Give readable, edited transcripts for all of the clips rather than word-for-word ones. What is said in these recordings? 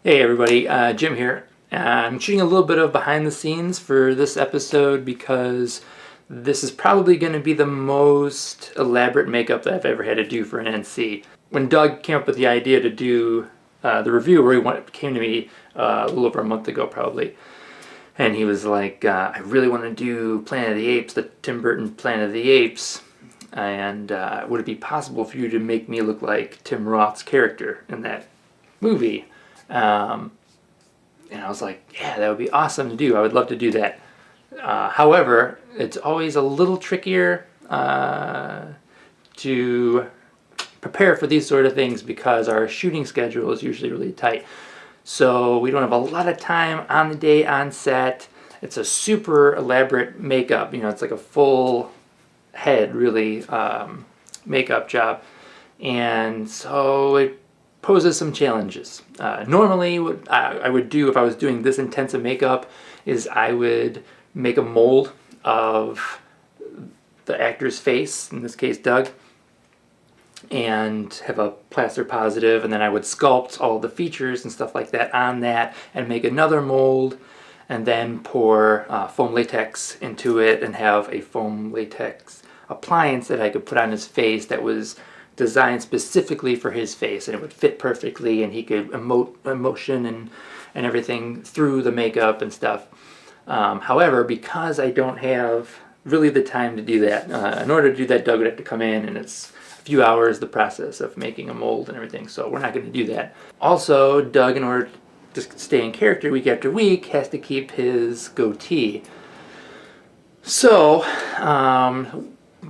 Hey everybody, Jim here. I'm shooting a little bit of behind the scenes for this episode because this is probably going to be the most elaborate makeup that I've ever had to do for an NC. When Doug came up with the idea to do the review, where he came to me a little over a month ago probably, and he was like, I really want to do Planet of the Apes, the Tim Burton Planet of the Apes, and would it be possible for you to make me look like Tim Roth's character in that movie? And I was like, yeah, that would be awesome to do. I would love to do that. However, it's always a little trickier to prepare for these sort of things because our shooting schedule is usually really tight. So we don't have a lot of time on the day on set. It's a super elaborate makeup. You know, it's like a full head, really, makeup job. And so it poses some challenges. Normally what I would do if I was doing this intensive makeup is I would make a mold of the actor's face, in this case Doug, and have a plaster positive, and then I would sculpt all the features and stuff like that on that and make another mold and then pour foam latex into it and have a foam latex appliance that I could put on his face that was designed specifically for his face, and it would fit perfectly, and he could emote emotion and everything through the makeup and stuff. However, because I don't have really the time to do that, in order to do that, Doug would have to come in, and it's a few hours the process of making a mold and everything, so we're not going to do that. Also, Doug, in order to stay in character week after week, has to keep his goatee. So,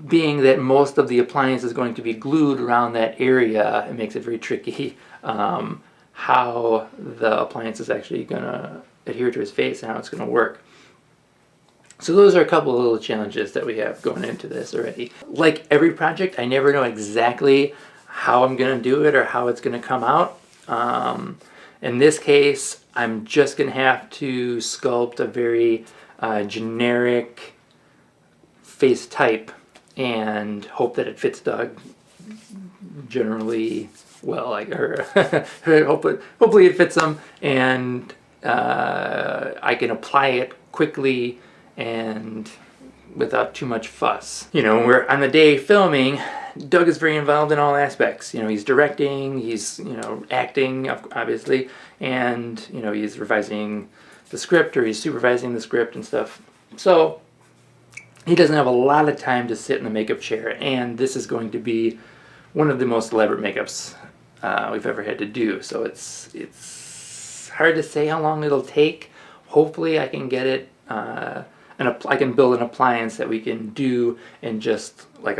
being that most of the appliance is going to be glued around that area, it makes it very tricky how the appliance is actually going to adhere to his face and how it's going to work. So those are a couple of little challenges that we have going into this already. Like every project, I never know exactly how I'm going to do it or how it's going to come out. In this case, I'm just going to have to sculpt a very generic face type and hope that it fits Doug generally well. Hopefully it fits him, and I can apply it quickly and without too much fuss. You know, when we're on the day filming, Doug is very involved in all aspects. You know, he's directing, he's, you know, acting, obviously, and, you know, he's revising the script or he's supervising the script and stuff. So he doesn't have a lot of time to sit in the makeup chair, and this is going to be one of the most elaborate makeups we've ever had to do. So it's hard to say how long it'll take. Hopefully I can get it, I can build an appliance that we can do in just like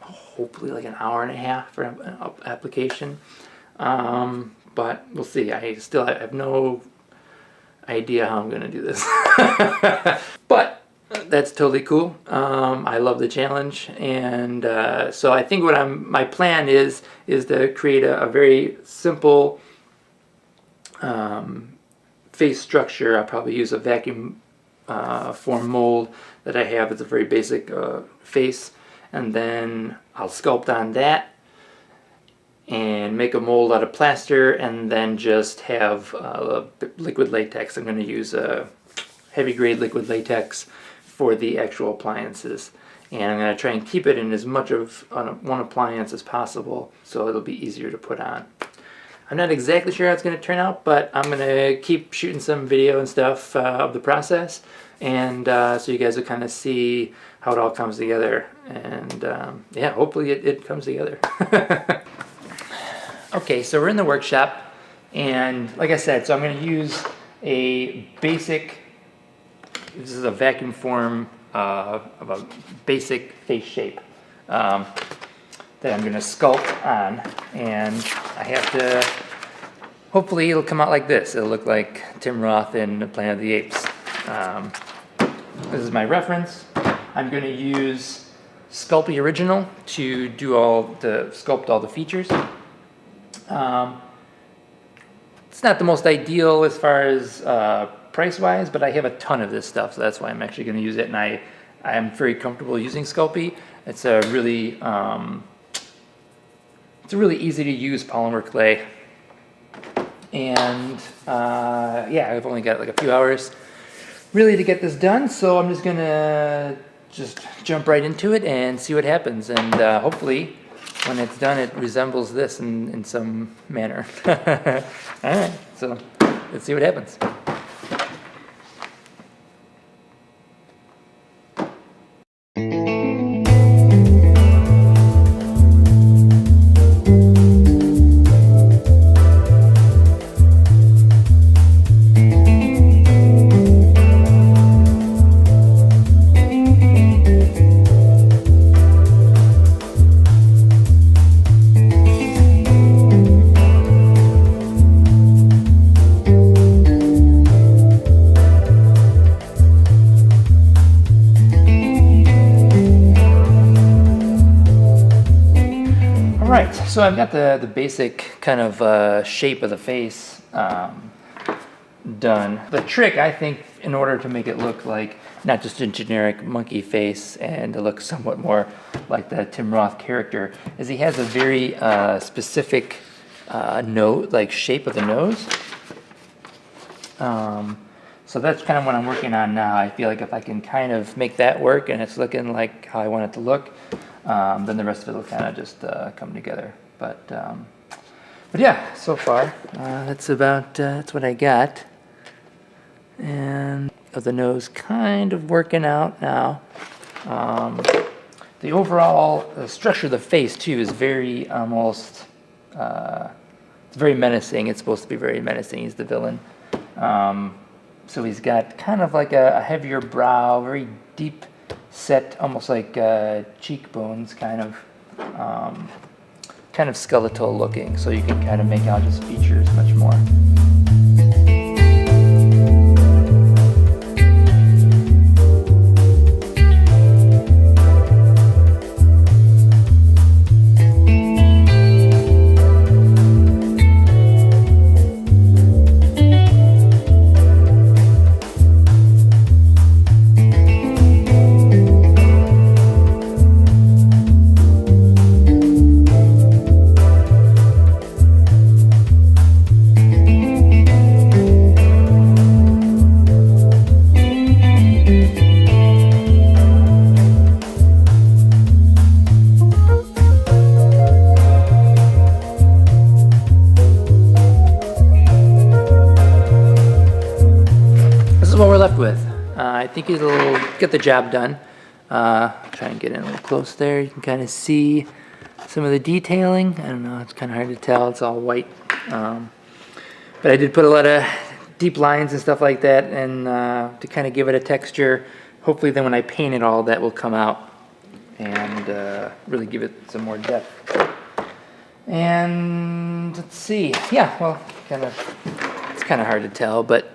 hopefully like an hour and a half for an application. But we'll see. I have no idea how I'm going to do this. But that's totally cool. I love the challenge, and so I think my plan is to create a very simple face structure. I'll probably use a vacuum form mold that I have. It's a very basic face, and then I'll sculpt on that and make a mold out of plaster, and then just have liquid latex. I'm going to use a heavy grade liquid latex for the actual appliances, and I'm going to try and keep it in as much of one appliance as possible so it'll be easier to put on. I'm not exactly sure how it's going to turn out, but I'm going to keep shooting some video and stuff of the process, and so you guys will kind of see how it all comes together, and yeah, hopefully it comes together. Okay, so we're in the workshop, and like I said, so I'm going to use a basic, this is a vacuum form of a basic face shape that I'm going to sculpt on, and I have to, hopefully it'll come out like this. It'll look like Tim Roth in Planet of the Apes. This is my reference. I'm going to use Sculpey Original to sculpt all the features. It's not the most ideal as far as price-wise, but I have a ton of this stuff, so that's why I'm actually going to use it, and I am very comfortable using Sculpey. It's a really easy to use polymer clay, And yeah, I've only got like a few hours really to get this done, so I'm just gonna jump right into it and see what happens. And hopefully when it's done it resembles this in some manner. Alright, so let's see what happens. Alright, so I've got the basic kind of shape of the face done. The trick, I think, in order to make it look like not just a generic monkey face and to look somewhat more like the Tim Roth character, is he has a very specific nose, like shape of the nose. So that's kind of what I'm working on now. I feel like if I can kind of make that work and it's looking like how I want it to look, then the rest of it will kind of just come together. But yeah, so far that's what I got. And the nose kind of working out now. The overall structure of the face too is very almost it's very menacing. It's supposed to be very menacing. He's the villain. So he's got kind of like a heavier brow, very deep set, almost like cheekbones, kind of skeletal looking. So you can kind of make out his features much more. What we're left with. I think it'll get the job done. Try and get in a little close there. You can kind of see some of the detailing. I don't know, it's kind of hard to tell. It's all white. But I did put a lot of deep lines and stuff like that, and to kind of give it a texture. Hopefully then when I paint it all, that will come out and really give it some more depth. And let's see. Yeah, well, it's kind of hard to tell, but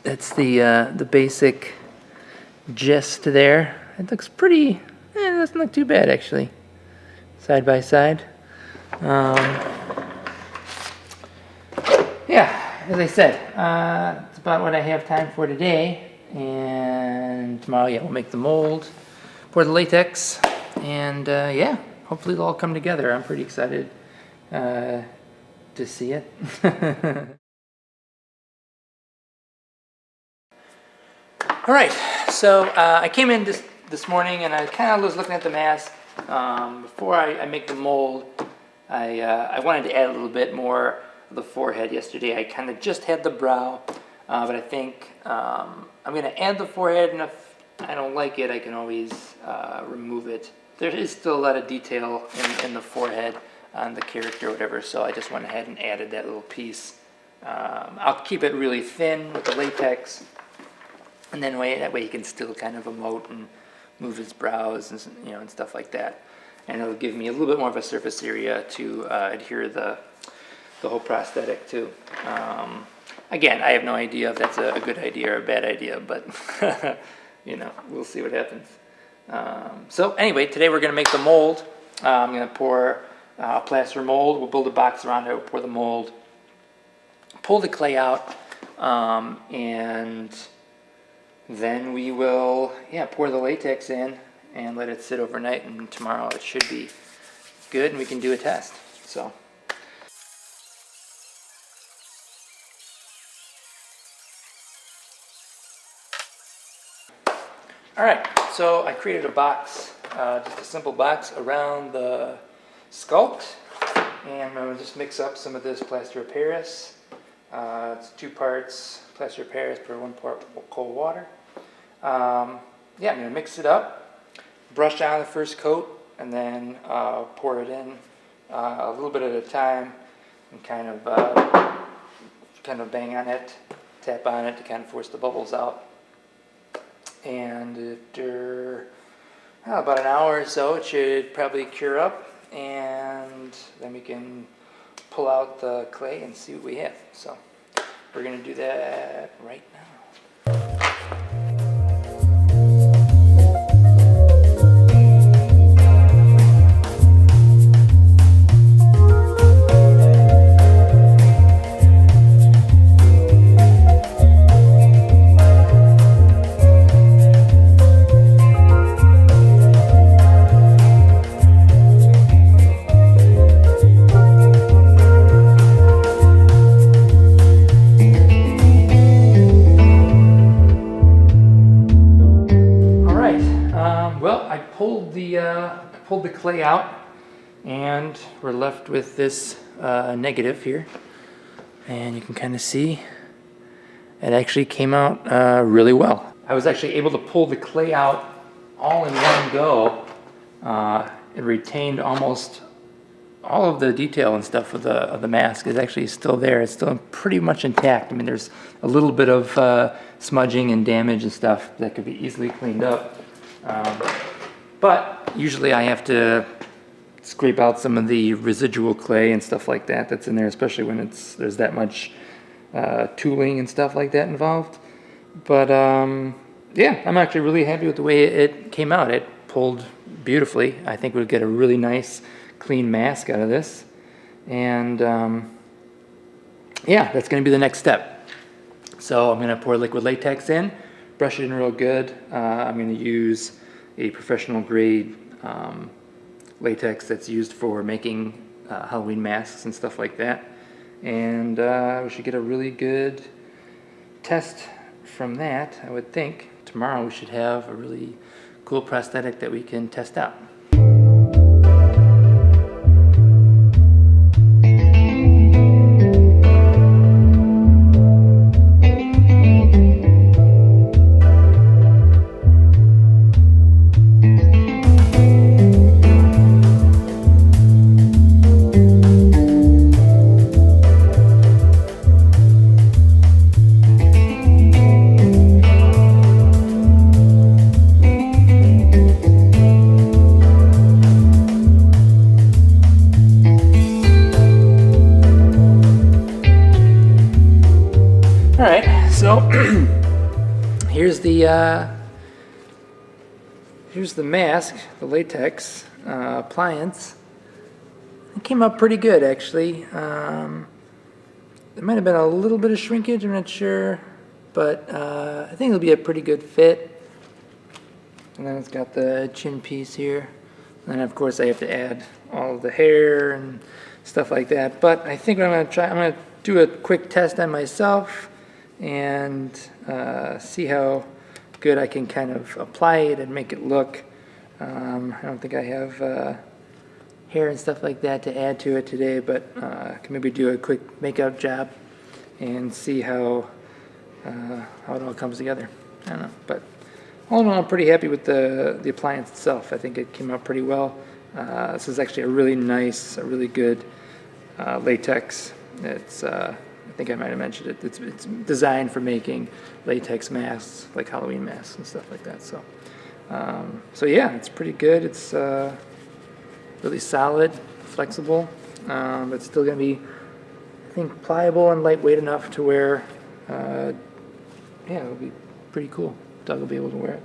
that's the basic gist there. It looks pretty, it doesn't look too bad actually, side by side. Yeah, as I said, it's about what I have time for today. And tomorrow, yeah, we'll make the mold, pour the latex, and yeah, hopefully it'll all come together. I'm pretty excited to see it. All right, so I came in this morning and I kind of was looking at the mask. Before I make the mold, I wanted to add a little bit more of the forehead yesterday. I kind of just had the brow, but I think I'm going to add the forehead, and if I don't like it, I can always remove it. There is still a lot of detail in the forehead on the character or whatever, so I just went ahead and added that little piece. I'll keep it really thin with the latex. And then that way he can still kind of emote and move his brows and and stuff like that. And it'll give me a little bit more of a surface area to adhere the whole prosthetic to. Again, I have no idea if that's a good idea or a bad idea, but we'll see what happens. So anyway, today we're going to make the mold. I'm going to pour a plaster mold. We'll build a box around it. We'll pour the mold, pull the clay out, and then we will, pour the latex in and let it sit overnight, and tomorrow it should be good and we can do a test. So All right, so I created a box, just a simple box around the sculpt, and I'm going to just mix up some of this plaster of Paris. It's 2 parts plaster of Paris per 1 part cold water. Yeah, I'm going to mix it up, brush on the first coat, and then pour it in a little bit at a time, and kind of bang on it, tap on it to kind of force the bubbles out. And after about an hour or so, it should probably cure up, and then we can pull out the clay and see what we have. So we're going to do that right now. Well, I pulled the clay out, and we're left with this negative here, and you can kind of see it actually came out really well. I was actually able to pull the clay out all in one go. It retained almost all of the detail and stuff of the mask is actually still there. It's still pretty much intact. I mean, there's a little bit of smudging and damage and stuff that could be easily cleaned up. But usually I have to scrape out some of the residual clay and stuff like that that's in there, especially when there's that much tooling and stuff like that involved. But yeah, I'm actually really happy with the way it came out. It pulled beautifully. I think we'll get a really nice clean mask out of this. And yeah, that's going to be the next step. So I'm going to pour liquid latex in, brush it in real good. I'm going to use a professional grade latex that's used for making Halloween masks and stuff like that. And we should get a really good test from that, I would think. Tomorrow we should have a really cool prosthetic that we can test out. Alright, so here's the mask, the latex appliance. It came out pretty good, actually. There might have been a little bit of shrinkage, I'm not sure, but I think it'll be a pretty good fit. And then it's got the chin piece here. And then of course I have to add all of the hair and stuff like that. But I think what I'm going to do a quick test on myself and see how good I can kind of apply it and make it look. I don't think I have hair and stuff like that to add to it today, but I can maybe do a quick makeup job and see how it all comes together. I don't know, but all in all, I'm pretty happy with the appliance itself. I think it came out pretty well. This is actually a really nice, a really good latex. It's I think I might have mentioned it. It's designed for making latex masks, like Halloween masks and stuff like that. So, so yeah, it's pretty good. It's really solid, flexible, but still going to be, I think, pliable and lightweight enough to where, yeah, it'll be pretty cool. Doug will be able to wear it.